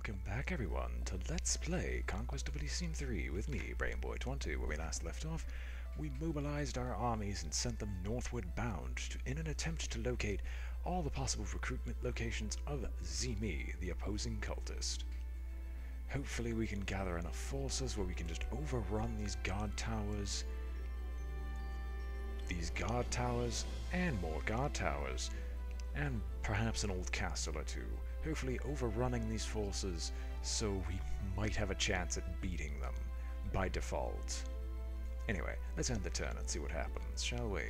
Welcome back everyone to Let's Play Conquest of Elysium 3 with me, BrainBoy 20. Where we last left off, we mobilized our armies and sent them northward bound in an attempt to locate all the possible recruitment locations of Zimi, the opposing cultist. Hopefully we can gather enough forces where we can just overrun these guard towers, and more guard towers, and perhaps an old castle or two. Hopefully overrunning these forces so we might have a chance at beating them by default. Anyway, let's end the turn and see what happens, shall we?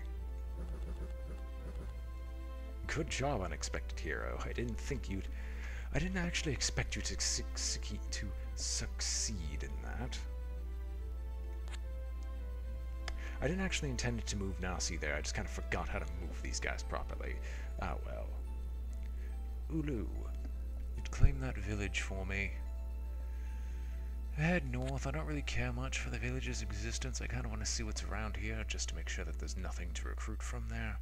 Good job, unexpected hero. I didn't actually expect you to succeed in that. I didn't actually intend to move Nasi there, I just kind of forgot how to move these guys properly. Ah well. Ulu, you'd claim that village for me. Head north. I don't really care much for the village's existence. I kind of want to see what's around here, just to make sure that there's nothing to recruit from there.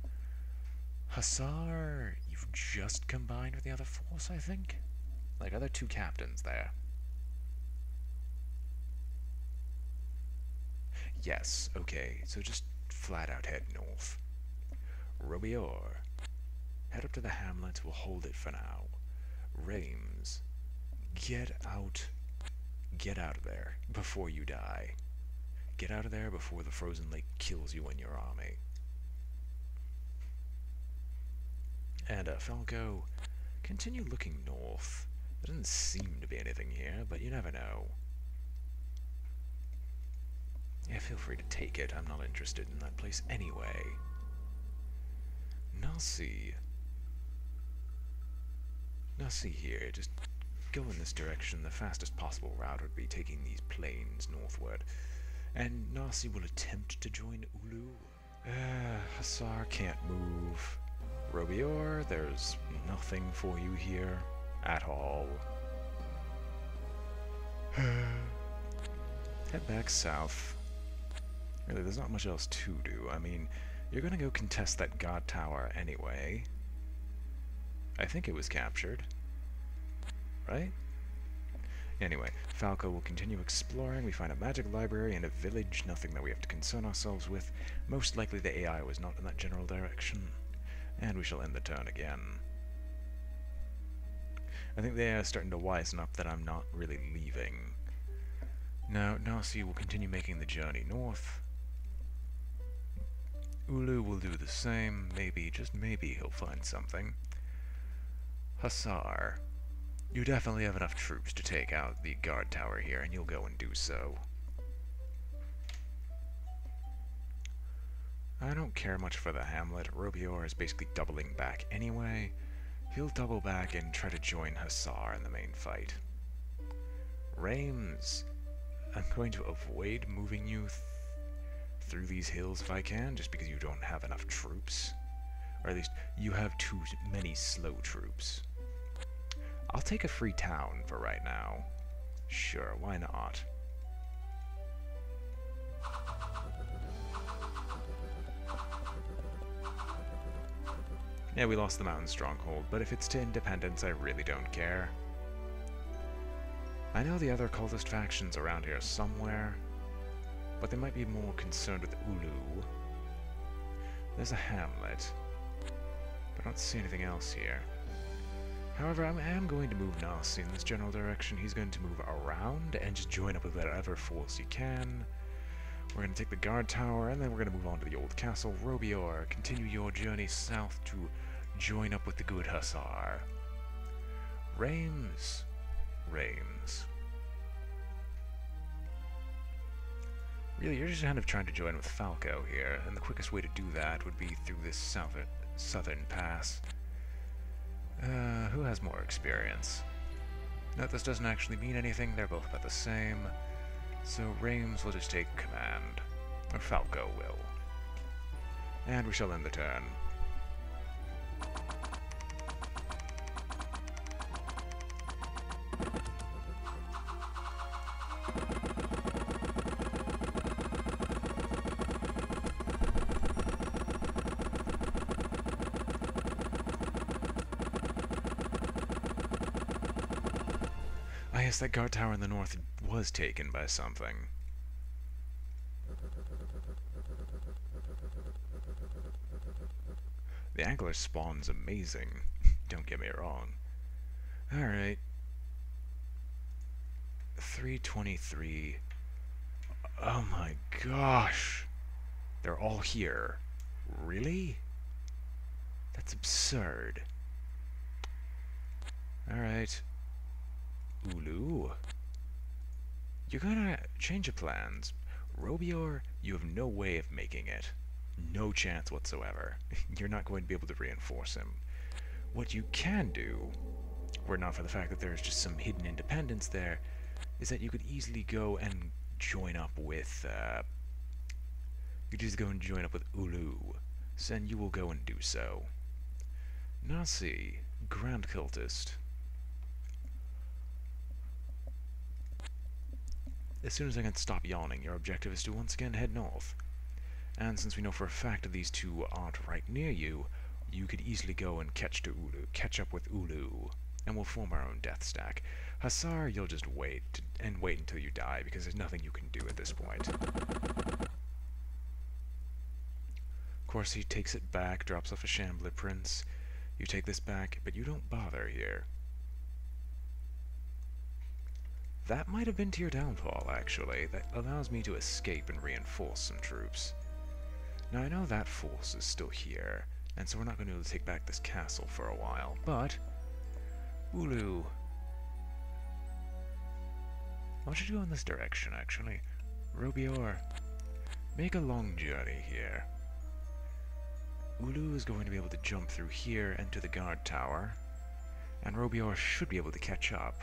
Hussar, you've just combined with the other force, I think? Like, are there two captains there? Yes, okay, so just flat out head north. Robior, head up to the hamlet, we'll hold it for now. Reims, get out of there before you die. Get out of there before the frozen lake kills you and your army. And Falco, continue looking north. There doesn't seem to be anything here, but you never know. Yeah, feel free to take it. I'm not interested in that place anyway. Nasi here, just go in this direction. The fastest possible route would be taking these plains northward. And Nasi will attempt to join Ulu. Hussar can't move. Robior, there's nothing for you here at all. Head back south. Really, there's not much else to do. I mean, you're gonna go contest that god tower anyway. I think it was captured. Right? Anyway, Falco will continue exploring. We find a magic library and a village, nothing that we have to concern ourselves with. Most likely the AI was not in that general direction. And we shall end the turn again. I think the AI is starting to wisen up that I'm not really leaving. Now, Nasi will continue making the journey north. Ulu will do the same. Maybe, just maybe, he'll find something. Hussar, you definitely have enough troops to take out the guard tower here, and you'll go and do so. I don't care much for the hamlet. Robior is basically doubling back anyway. He'll double back and try to join Hussar in the main fight. Reims, I'm going to avoid moving you through these hills if I can, just because you don't have enough troops. Or at least, you have too many slow troops. I'll take a free town for right now. Sure, why not? Yeah, we lost the mountain stronghold, but if it's to independence, I really don't care. I know the other cultist factions around here somewhere, but they might be more concerned with Ulu. There's a hamlet, but I don't see anything else here. However, I am going to move Nasi in this general direction. He's going to move around and just join up with whatever force he can. We're going to take the guard tower, and then we're going to move on to the old castle. Robior, continue your journey south to join up with the good Hussar. Reims. Really, you're just kind of trying to join with Falco here, and the quickest way to do that would be through this southern pass. Who has more experience? No, this doesn't actually mean anything. They're both about the same. So Reims will just take command. Or Falco will. And we shall end the turn. I guess that guard tower in the north was taken by something. The angler spawn's amazing. Don't get me wrong. Alright. 323. Oh my gosh. They're all here. Really? That's absurd. Alright. Ulu. You're gonna change your plans. Robior, you have no way of making it. No chance whatsoever. You're not going to be able to reinforce him. What you can do, were it not for the fact that there's just some hidden independence there, is that you could easily go and join up with, Ulu. So then you will go and do so. Nasi, Grand Cultist. As soon as I can stop yawning, your objective is to once again head north. And since we know for a fact that these two aren't right near you, you could easily go and catch up with Ulu, and we'll form our own death stack. Hasar, you'll just wait until you die, because there's nothing you can do at this point. Of course, he takes it back, drops off a Shambler Prince. You take this back, but you don't bother here. That might have been to your downfall, actually. That allows me to escape and reinforce some troops. Now, I know that force is still here, and so we're not going to be able to take back this castle for a while, but... Ulu... Why don't you go in this direction, actually? Robior, make a long journey here. Ulu is going to be able to jump through here and to the guard tower, and Robior should be able to catch up.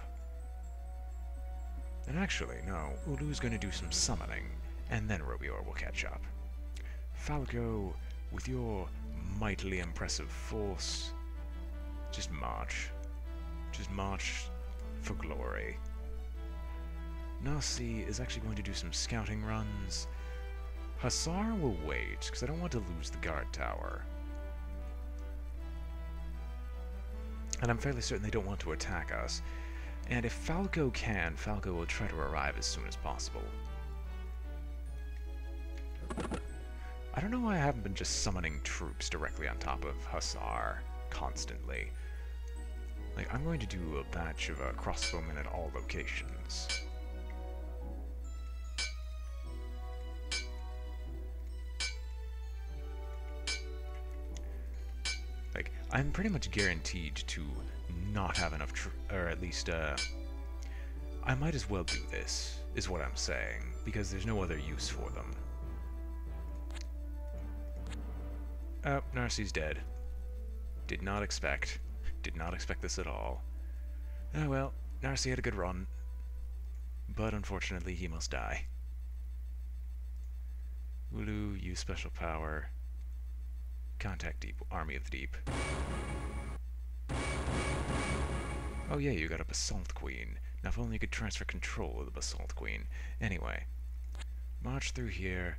And actually, no, Ulu's going to do some summoning, and then Robior will catch up. Falco, with your mightily impressive force, just march. Just march for glory. Nasi is actually going to do some scouting runs. Hasar will wait, because I don't want to lose the guard tower. And I'm fairly certain they don't want to attack us. And if Falco can, Falco will try to arrive as soon as possible. I don't know why I haven't been just summoning troops directly on top of Hasar constantly. Like, I'm going to do a batch of crossbowmen at all locations. Like, I'm pretty much guaranteed to not have enough or at least, I might as well do this, is what I'm saying, because there's no other use for them. Oh, Narcy's dead. Did not expect this at all. Oh well, Narcy had a good run, but unfortunately he must die. Ulu, use special power. Contact Deep, Army of the Deep. Oh yeah, you got a Basalt Queen. Now if only you could transfer control of the Basalt Queen. Anyway, march through here.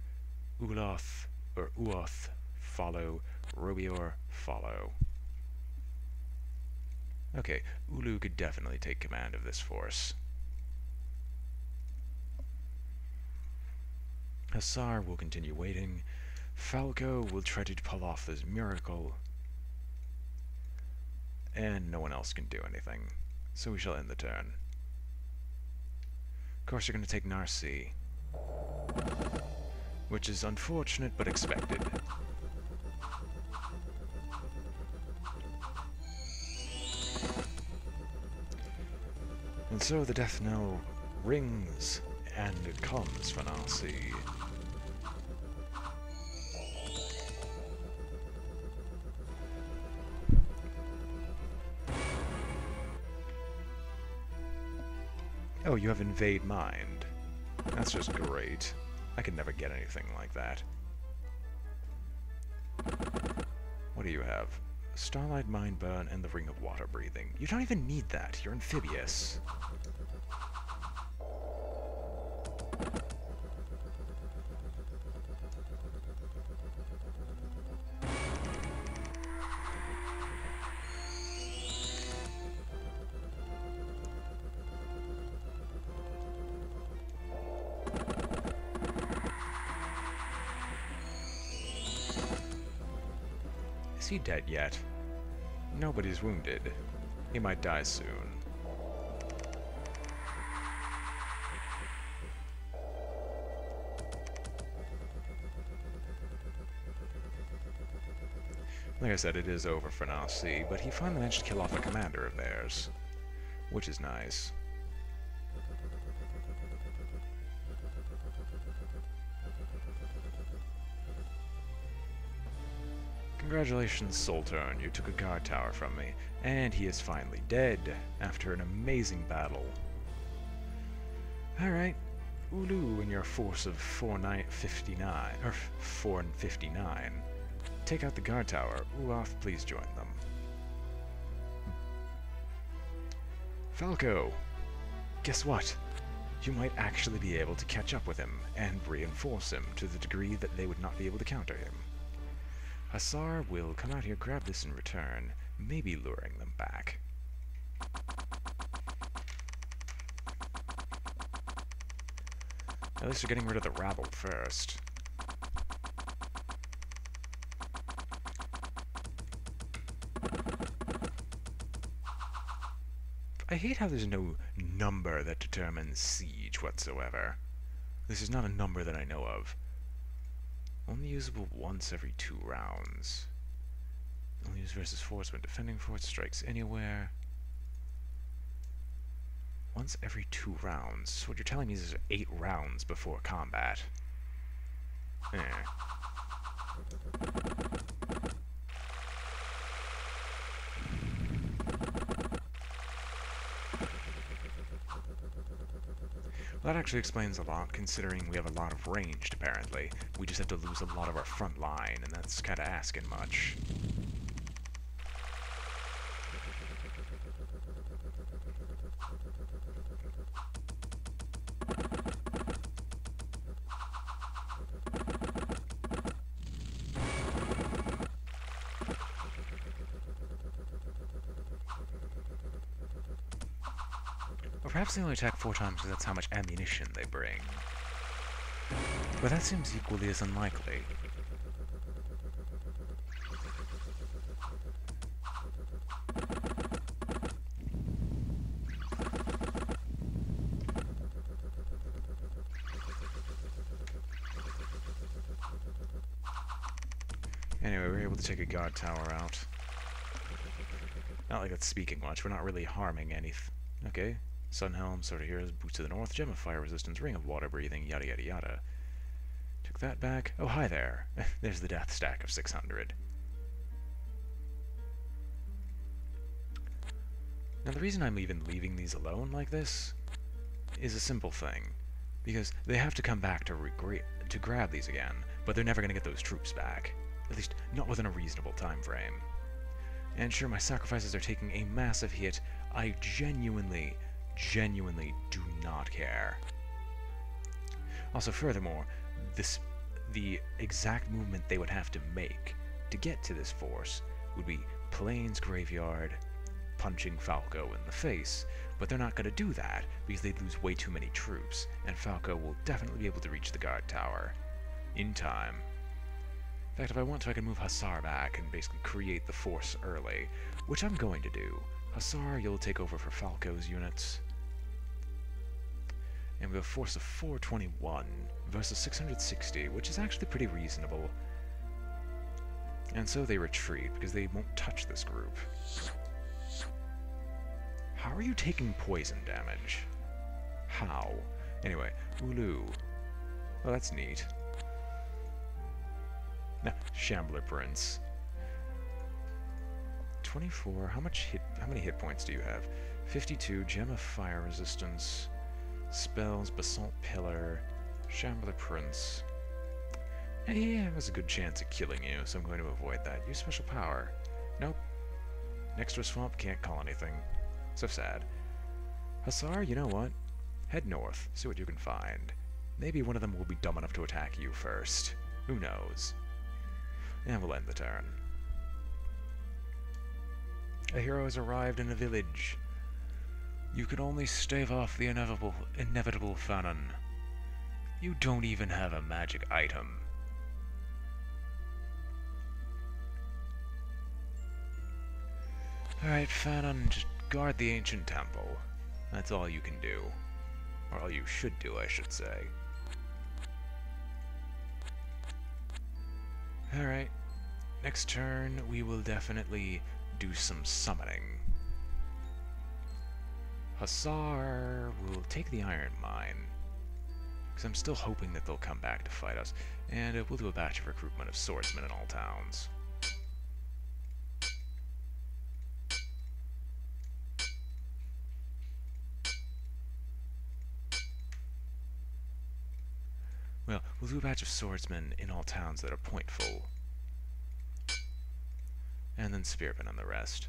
Uloth, or Uoth, follow. Robior, follow. Okay, Ulu could definitely take command of this force. Hasar will continue waiting. Falco will try to pull off this miracle. And no one else can do anything. So we shall end the turn. Of course, you're going to take Narcy, which is unfortunate but expected. And so the death knell rings, and it comes for Narcy. Oh, you have Invade Mind. That's just great. I could never get anything like that. What do you have? Starlight Mind Burn and the Ring of Water Breathing. You don't even need that. You're amphibious. Is he dead yet? Nobody's wounded. He might die soon. Like I said, it is over for now, see, but he finally managed to kill off a commander of theirs, which is nice. Congratulations, Sultan, you took a guard tower from me, and he is finally dead, after an amazing battle. Alright, Ulu and your force of 459, take out the guard tower. Uoth, please join them. Falco, guess what? You might actually be able to catch up with him, and reinforce him to the degree that they would not be able to counter him. Hussar will come out here, grab this in return, maybe luring them back. At least they're getting rid of the rabble first. I hate how there's no number that determines siege whatsoever. This is not a number that I know of. Only usable once every 2 rounds. Only used versus force when defending force, strikes anywhere. Once every 2 rounds. So what you're telling me is there's 8 rounds before combat. Well, that actually explains a lot, considering we have a lot of ranged, apparently. We just have to lose a lot of our front line, and that's kinda asking much. Perhaps they only attack 4 times because that's how much ammunition they bring. But that seems equally as unlikely. Anyway, we were able to take a guard tower out. Not like that's speaking much, we're not really harming anything. Okay. Sunhelm, Sword of Heroes, Boots to the North, Gem of Fire Resistance, Ring of Water Breathing, yada yada yada. Took that back. Oh, hi there. There's the death stack of 600. Now, the reason I'm even leaving these alone like this is a simple thing. Because they have to come back to grab these again, but they're never going to get those troops back. At least, not within a reasonable time frame. And sure, my sacrifices are taking a massive hit. I genuinely do not care. Also, furthermore, the exact movement they would have to make to get to this force would be Plains Graveyard, punching Falco in the face, but they're not going to do that because they'd lose way too many troops, and Falco will definitely be able to reach the guard tower in time. In fact, if I want to, I can move Hussar back and basically create the force early, which I'm going to do. Hussar, you'll take over for Falco's units. And we have a force of 421 versus 660, which is actually pretty reasonable. And so they retreat, because they won't touch this group. How are you taking poison damage? How? Anyway, Ulu. Well, that's neat. Now, Shambler Prince. 24. How many hit points do you have? 52. Gem of Fire Resistance. Spells, Basalt Pillar, Shambler Prince. And he has a good chance of killing you, so I'm going to avoid that. Use special power. Nope. Next to a swamp, can't call anything. So sad. Hussar, you know what? Head north, see what you can find. Maybe one of them will be dumb enough to attack you first. Who knows? And we'll end the turn. A hero has arrived in a village. You can only stave off the inevitable famine. You don't even have a magic item. Alright, Fanon, just guard the ancient temple. That's all you can do. Or all you should do, I should say. Alright, next turn we will definitely do some summoning. Hussar will take the iron mine, because I'm still hoping that they'll come back to fight us, and we'll do a batch of recruitment of swordsmen in all towns. Well, we'll do a batch of swordsmen in all towns that are point full. And then spearmen on the rest.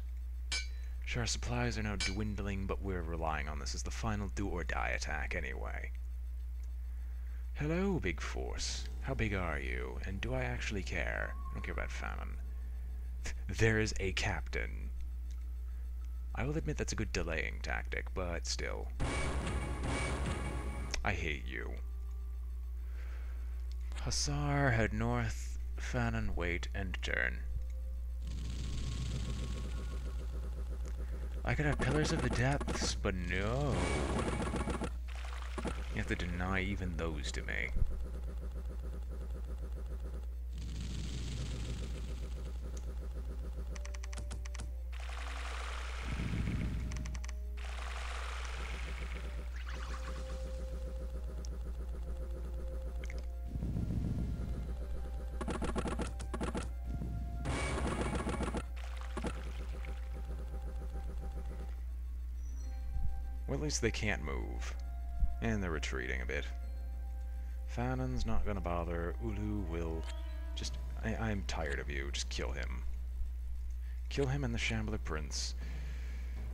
Sure, our supplies are now dwindling, but we're relying on this as the final do-or-die attack anyway. Hello, big force. How big are you? And do I actually care? I don't care about famine. There is a captain. I will admit that's a good delaying tactic, but still. I hate you. Hussar, head north, Fanon, wait, end turn. I could have Pillars of the Depths, but no. You have to deny even those to me. Well, at least they can't move. And they're retreating a bit. Fanon's not gonna bother. Ulu will just... I'm tired of you. Just kill him. Kill him and the Shambler Prince.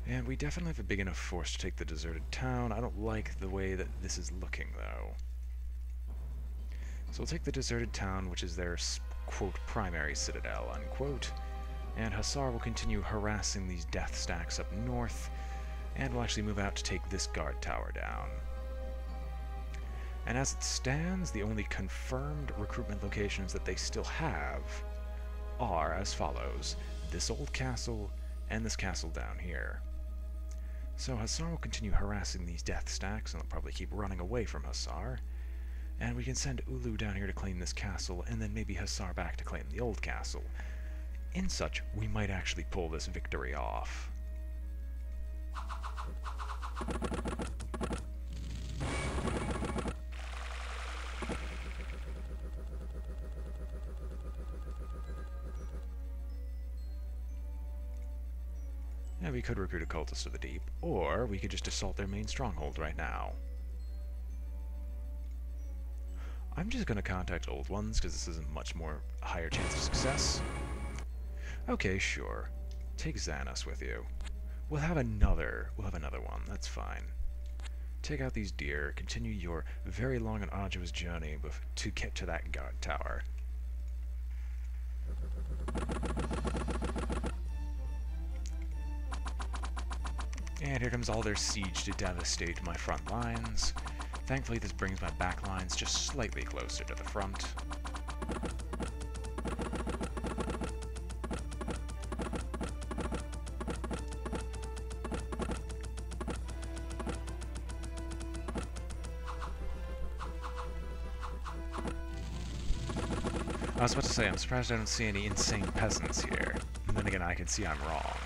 And we definitely have a big enough force to take the deserted town. I don't like the way that this is looking, though. So we'll take the deserted town, which is their, quote, primary citadel, unquote. And Hussar will continue harassing these death stacks up north. And we'll actually move out to take this guard tower down. And as it stands, the only confirmed recruitment locations that they still have are as follows. This old castle, and this castle down here. So Hussar will continue harassing these death stacks, and they'll probably keep running away from Hussar. And we can send Ulu down here to claim this castle, and then maybe Hussar back to claim the old castle. In such, we might actually pull this victory off. Yeah, we could recruit a cultist of the deep, or we could just assault their main stronghold right now. I'm just going to contact old ones, because this is a much more higher chance of success. Okay, sure. Take Xanos with you. We'll have another one, that's fine. Take out these deer, continue your very long and arduous journey to get to that guard tower. And here comes all their siege to devastate my front lines. Thankfully, this brings my back lines just slightly closer to the front. I was about to say, I'm surprised I don't see any insane peasants here. And then again, I can see I'm wrong.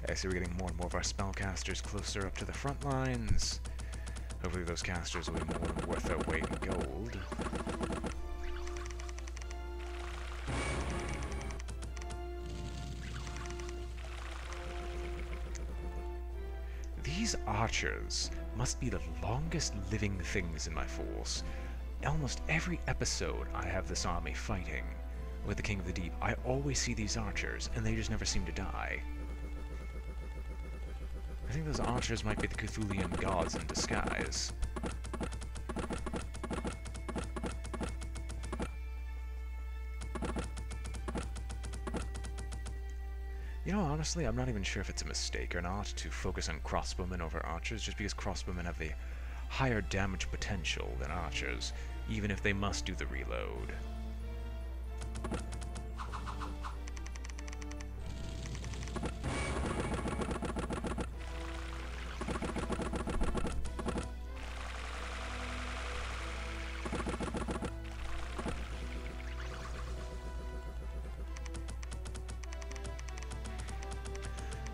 I see we're getting more and more of our spellcasters closer up to the front lines. Hopefully those casters will be more than worth their weight in gold. These archers must be the longest living things in my force. Almost every episode I have this army fighting with the King of the Deep, I always see these archers, and they just never seem to die. I think those archers might be the Cthulian gods in disguise. You know, honestly, I'm not even sure if it's a mistake or not to focus on crossbowmen over archers, just because crossbowmen have the higher damage potential than archers, even if they must do the reload.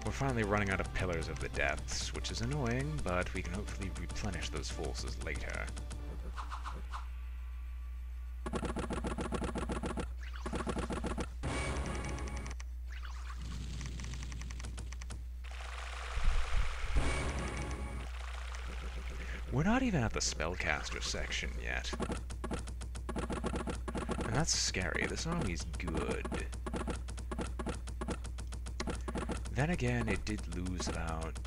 We're finally running out of Pillars of the Depths, which is annoying, but we can hopefully replenish those forces later. We're not even at the spellcaster section yet. And that's scary. This army's good. Then again, it did lose about,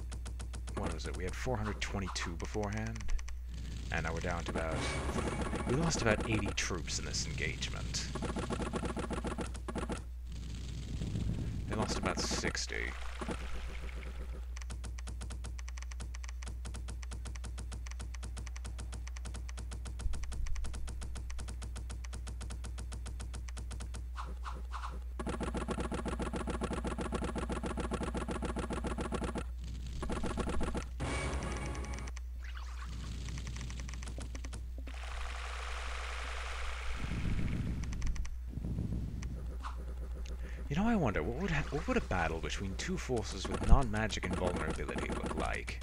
what was it, we had 422 beforehand, and now we're down to about, we lost about 80 troops in this engagement. They lost about 60. You know, I wonder, what would a battle between two forces with non-magic invulnerability look like,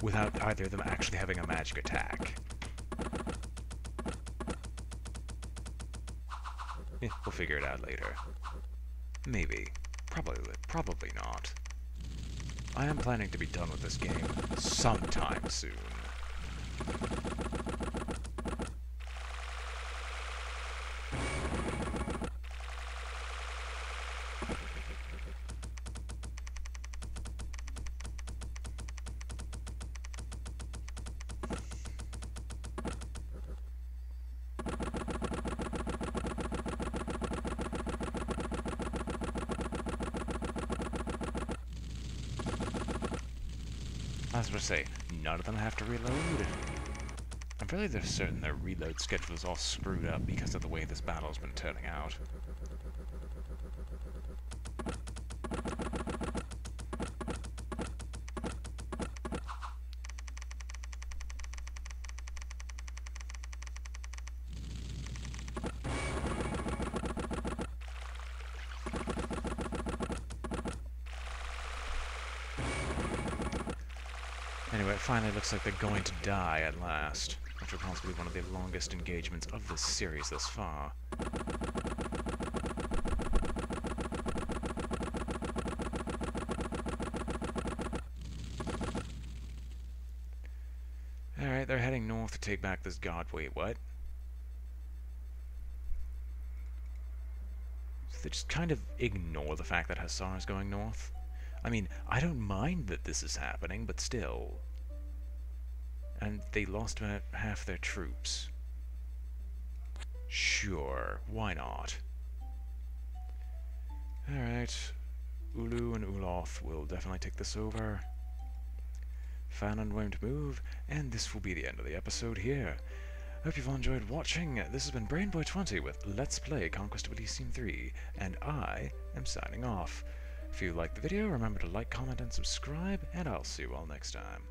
without either of them actually having a magic attack? We'll figure it out later. Maybe. Probably not. I am planning to be done with this game sometime soon. I was going to say, none of them have to reload. I'm fairly certain their reload schedule is all screwed up because of the way this battle's been turning out. Anyway, it finally looks like they're going to die at last, which will possibly be one of the longest engagements of this series thus far. Alright, they're heading north to take back this god. Wait, what? So they just kind of ignore the fact that Hussar is going north? I mean, I don't mind that this is happening, but still. And they lost about half their troops. Sure, why not? Alright, Ulu and Uloth will definitely take this over. Fanon won't move, and this will be the end of the episode here. Hope you've all enjoyed watching. This has been BrainBoy20 with Let's Play Conquest of Elysium 3, and I am signing off. If you liked the video, remember to like, comment, and subscribe, and I'll see you all next time.